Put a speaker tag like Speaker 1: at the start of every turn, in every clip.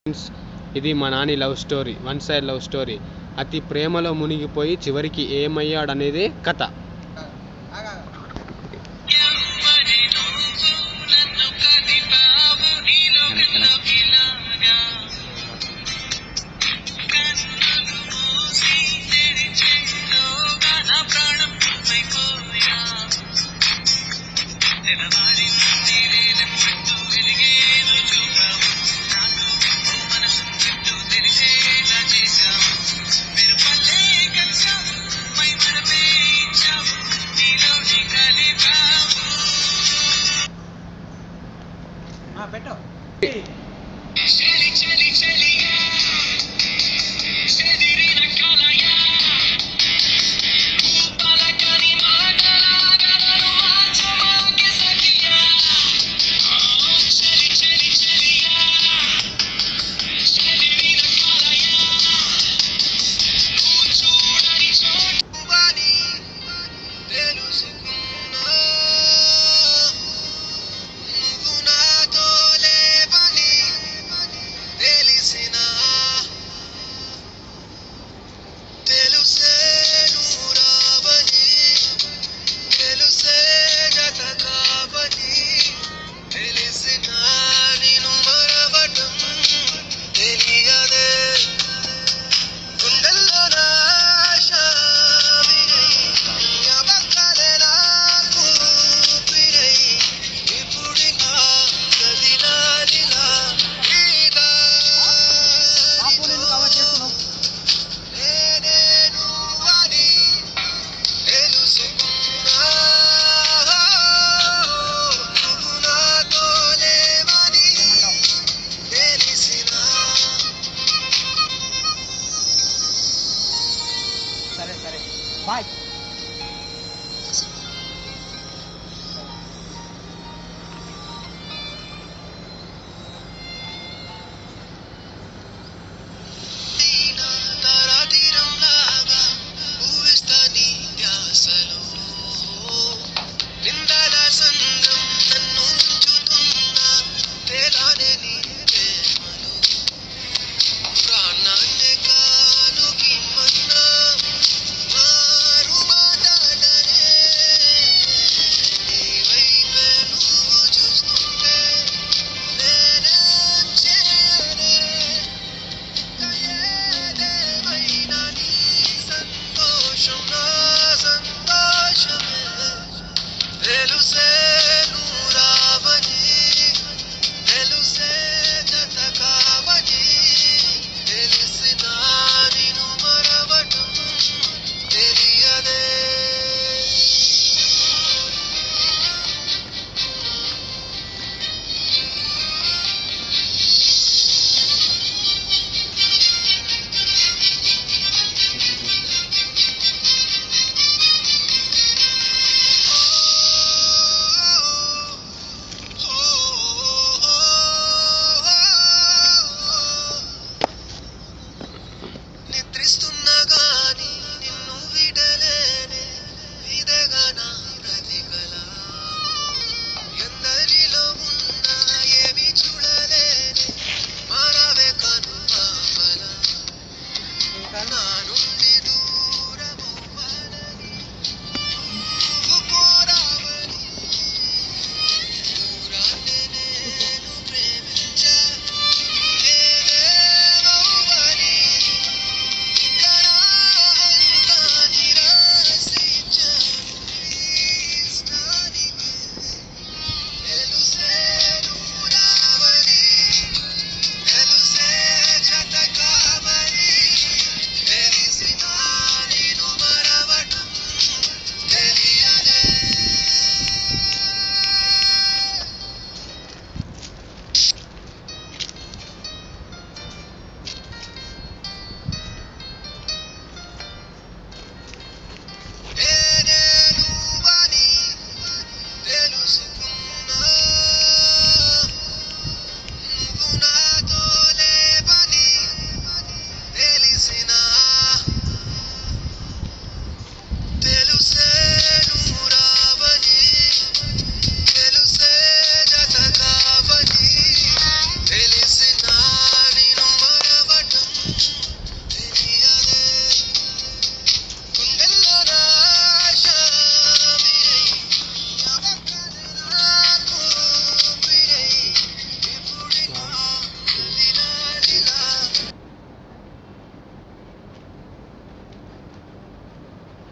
Speaker 1: Friends, ఇది మా Nani love story, one side love story. అతి ప్రేమలో మునిగిపోయి చివరికి ఏమయ్యాడనేదే కథ.
Speaker 2: పెట్టు సరే సరే బాయ్.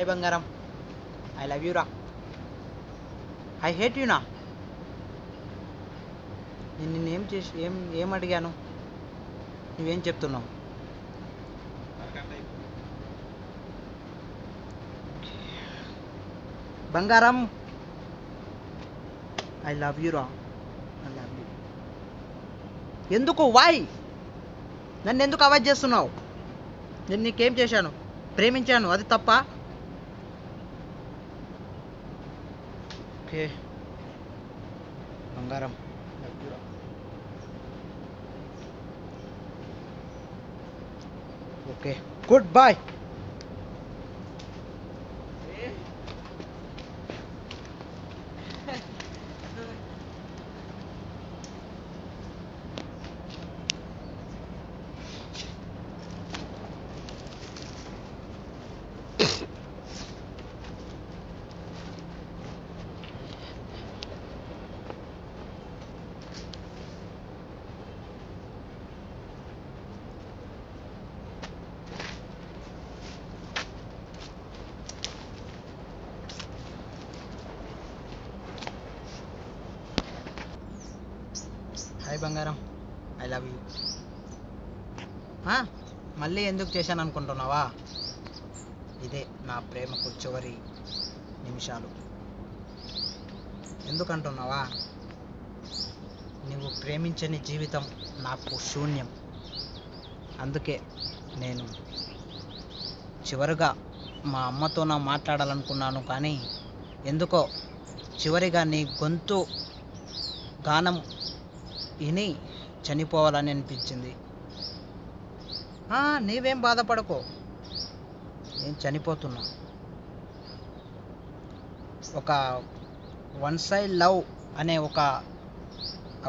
Speaker 2: హాయ్ బంగారం, ఐ లవ్ యూ రా. ఐ హేట్ యూ నా. నేను నిన్నేం చేసి ఏం అడిగాను, నువ్వేం చెప్తున్నావు? బంగారం, ఐ లవ్ యూ రా. I love you. ఎందుకు? వై? నన్ను ఎందుకు అవాయిడ్ చేస్తున్నావు? నేను నీకేం చేశాను? ప్రేమించాను, అది తప్ప? ఓకే బంగారం, ఓకే, గుడ్ బాయ్. హాయ్ బంగారం, ఐ లవ్ యూ. మళ్ళీ ఎందుకు చేశాను అనుకుంటున్నావా? ఇదే నా ప్రేమకు చివరి నిమిషాలు. ఎందుకంటున్నావా? నువ్వు ప్రేమించని జీవితం నాకు శూన్యం. అందుకే నేను చివరిగా మా అమ్మతో మాట్లాడాలనుకున్నాను, కానీ ఎందుకో చివరిగా నీ గొంతు గానం విని చనిపోవాలని అనిపించింది. నీవేం బాధపడకో, నేను చనిపోతున్నా. ఒక వన్ సైడ్ లవ్ అనే ఒక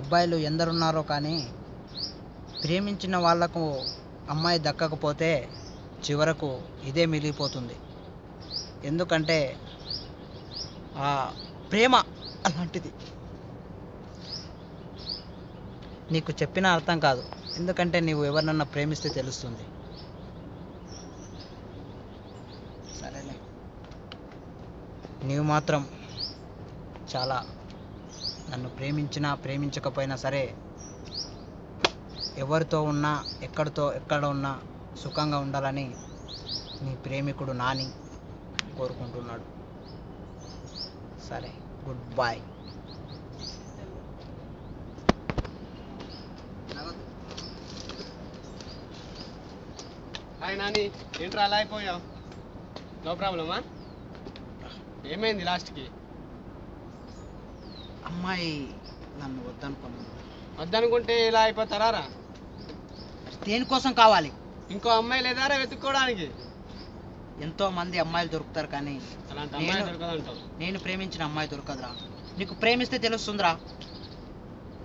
Speaker 2: అబ్బాయిలు ఎందరున్నారో, కానీ ప్రేమించిన వాళ్లకు అమ్మాయి దక్కకపోతే చివరకు ఇదే మిగిలిపోతుంది. ఎందుకంటే ఆ ప్రేమ అలాంటిది. నీకు చెప్పిన అర్థం కాదు, ఎందుకంటే నీవు ఎవరినన్నా ప్రేమిస్తే తెలుస్తుంది. సరేలే, నీవు మాత్రం చాలా నన్ను ప్రేమించినా ప్రేమించకపోయినా సరే, ఎవరితో ఉన్నా ఎక్కడ ఉన్నా సుఖంగా ఉండాలని నీ ప్రేమికుడు నాని కోరుకుంటున్నాడు. సరే, గుడ్ బాయ్.
Speaker 1: హాయ్ నాని, ఏంట్రా అలా అయిపోయావు? నో ప్రాబ్లమా? ఏమైంది లాస్ట్కి?
Speaker 2: అమ్మాయి నన్ను వద్దనుకున్నాను.
Speaker 1: వద్దనుకుంటే ఇలా అయిపోతారా రా?
Speaker 2: దేనికోసం కావాలి?
Speaker 1: ఇంకో అమ్మాయి లేదారా వెతుక్కోవడానికి?
Speaker 2: ఎంతో మంది అమ్మాయిలు దొరుకుతారు, కానీ
Speaker 1: అలాంటి అమ్మాయి దొరకదంటావు?
Speaker 2: నేను ప్రేమించిన అమ్మాయి దొరకదురా. నీకు ప్రేమిస్తే తెలుస్తుందిరా.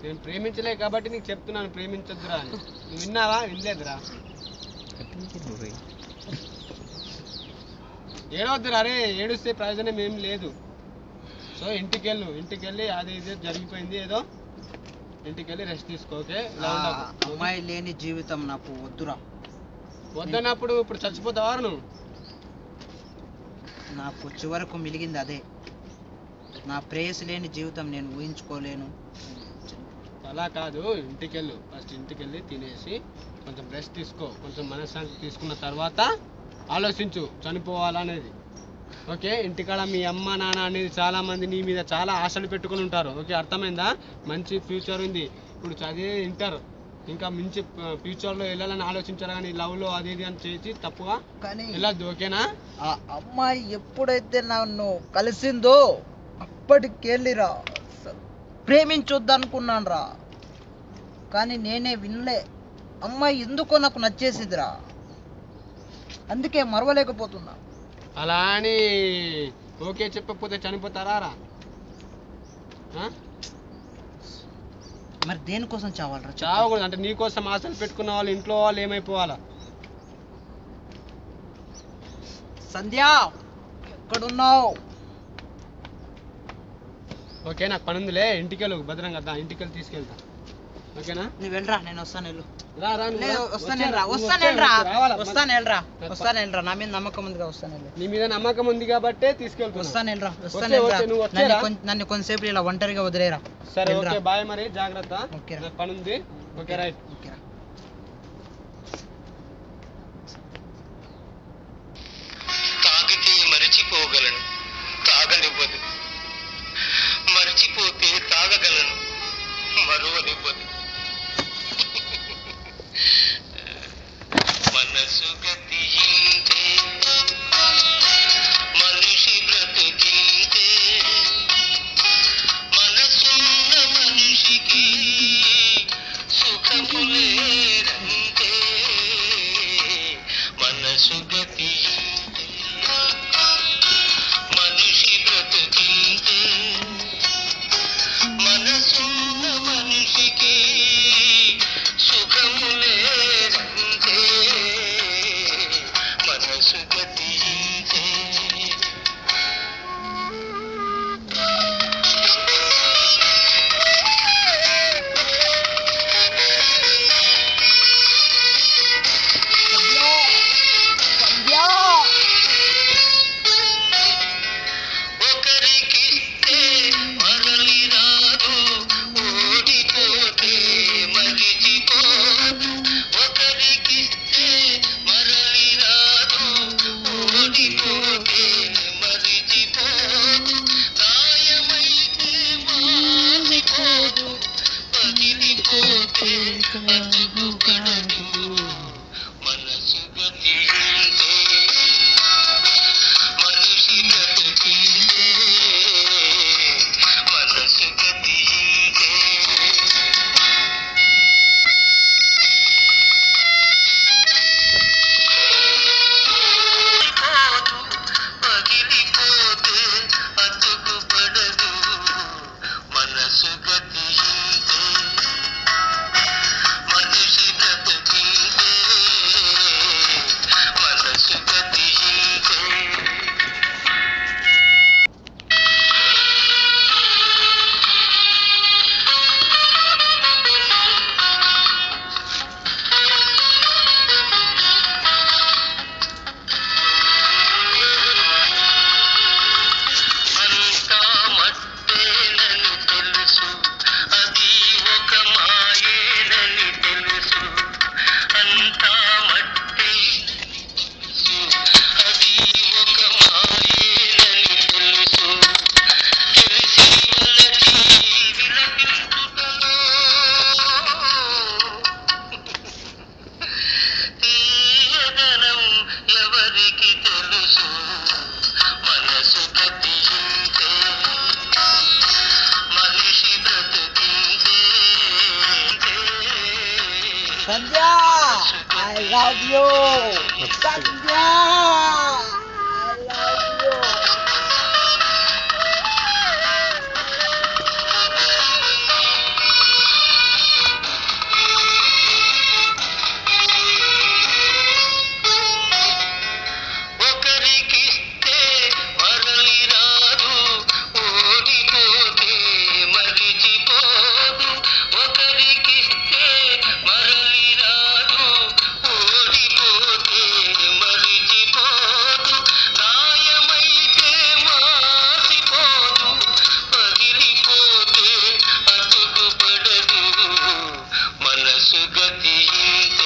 Speaker 1: నేను ప్రేమించలే కాబట్టి నీకు చెప్తున్నాను, ప్రేమించొద్దురా అని. నువ్వు విన్నావా? వినలేదురా. ఏడవద్దురా రే, ఏడుస్తే ప్రయోజనం ఏం లేదు. సో ఇంటికెళ్ళి అది ఇది జరిగిపోయింది ఏదో, ఇంటికెళ్ళి రెస్ట్ తీసుకోకే.
Speaker 2: అమ్మాయి లేని జీవితం నాకు వద్దురా.
Speaker 1: వద్దన్నప్పుడు ఇప్పుడు చచ్చిపోతావా నువ్వు?
Speaker 2: నాకు చివరకు మిలిగింది అదే. నా ప్రేయసి లేని జీవితం నేను ఊహించుకోలేను.
Speaker 1: అలా కాదు, ఫస్ట్ ఇంటికెళ్ళి తినేసి కొంచెం రెస్ట్ తీసుకో. కొంచెం మనశ్శాంతి తీసుకున్న తర్వాత ఆలోచించు చనిపోవాలనేది. ఓకే, ఇంటికాడ మీ అమ్మ నాన్న అనేది చాలా మంది నీ మీద చాలా ఆశలు పెట్టుకుని ఉంటారు. ఓకే, అర్థమైందా? మంచి ఫ్యూచర్ ఉంది, ఇప్పుడు చదివే ఇంటర్, ఇంకా మంచి ఫ్యూచర్లో వెళ్ళాలని ఆలోచించారు, కానీ లవ్లో అది ఇది అని చేసి తప్పుగా వెళ్ళద్దు. ఓకేనా?
Speaker 2: ఆ అమ్మాయి ఎప్పుడైతే నన్ను కలిసిందో అప్పటికెళ్ళిరా ప్రేమించొద్దు అనుకున్నాను రా, కానీ నేనే వినలే. అమ్మాయి ఎందుకో నాకు నచ్చేసిదిరా, అందుకే మరవలేకపోతున్నా.
Speaker 1: అలా అని ఓకే చెప్పకపోతే చనిపోతారా రా?
Speaker 2: మరి దేనికోసం చావాలరా?
Speaker 1: చావకూడదు అంటే నీకోసం ఆశలు పెట్టుకున్న వాళ్ళు ఇంట్లో వాళ్ళు ఏమైపోవాలా?
Speaker 2: సంధ్య, ఎక్కడున్నావు?
Speaker 1: ఓకే, నాకు పని ఉందిలే, ఇంటికెళ్ళు భద్రంగా. ఇంటికెళ్ళి తీసుకెళ్తా. ఓకేనా?
Speaker 2: నువ్వు వెళ్ళరా, నేను వస్తాను వెళ్ళు.
Speaker 1: రా రా నువ్వు రా.
Speaker 2: వస్తాను
Speaker 1: రావాలా?
Speaker 2: నా మీద నమ్మకం ఉందిగా, వస్తాను వెళ్ళు.
Speaker 1: నీ మీద నమ్మకం ఉంది కాబట్టే తీసుకెళ్తున్నా.
Speaker 2: వస్తాను వెళ్ళరా,
Speaker 1: నువ్వు వచ్చేరా?
Speaker 2: నన్ను కొంతసేపు ఇలా ఒంటరిగా వదిలేరా.
Speaker 1: సరే ఓకే బాయ్, మరి జాగ్రత్త.
Speaker 2: ఓకే రా.
Speaker 1: నాకు పని ఉంది. Okay right.
Speaker 2: ఓకే రా.
Speaker 3: తాగితే మరచిపోగలను, తాగనివ్వదు. మరచిపోతే తాగగలను, మరువనివ్వదు. మనసు గతింతే, మనిషి బ్రతికింతే. మనసున్న మనిషికి సుఖము లేదంతే. మనసు గతింతే, మనిషి బ్రతికింతే. మనసున్న మనిషికి సుఖము లేదంతే. మనసు గతింతే. ఒకరికిస్తే మరలి రాదు, ఓడిపోతే మరిచిపోదు. ఒకరికిస్తే మరలి రాదు, ఓడిపోతే మరిచిపోదు. గాయమైతే మాసిపోదు, పగిలిపోతే అతుకుపడదు. మనసు గతింతే, మనిషి బ్రతికింతే. మనసు గతింతే. పోదు, పగిలిపోతే అతుకుపడదు. మనసు గతింతే, మనిషి బ్రతికింతే. మనసు గతింతే. అంతా మత్తేనని తెలుసు, అది ఒక మాయేనని తెలుసు. అంతా మత్తేనని తెలుసు, అది ఒక మాయేనని తెలుసు. తెలిసి వలచి విలపించుటలో తీయదనం ఎవరికి తెలుసు. మనసు గతింతే, మనిషి బ్రతికింతే.
Speaker 2: సంధ్య, I love you. Sandhya, I love you.
Speaker 3: ఒకరికిస్తే మరలి రాదు, ఓడిపోతే మరిచిపోదు. ఒకరికిస్తే మరలి రాదు, ఓడిపోతే మరిచిపోదు. గాయమైతే మాసిపోదు, పగిలిపోతే అతుకుపడదు. మనసు గతింతే,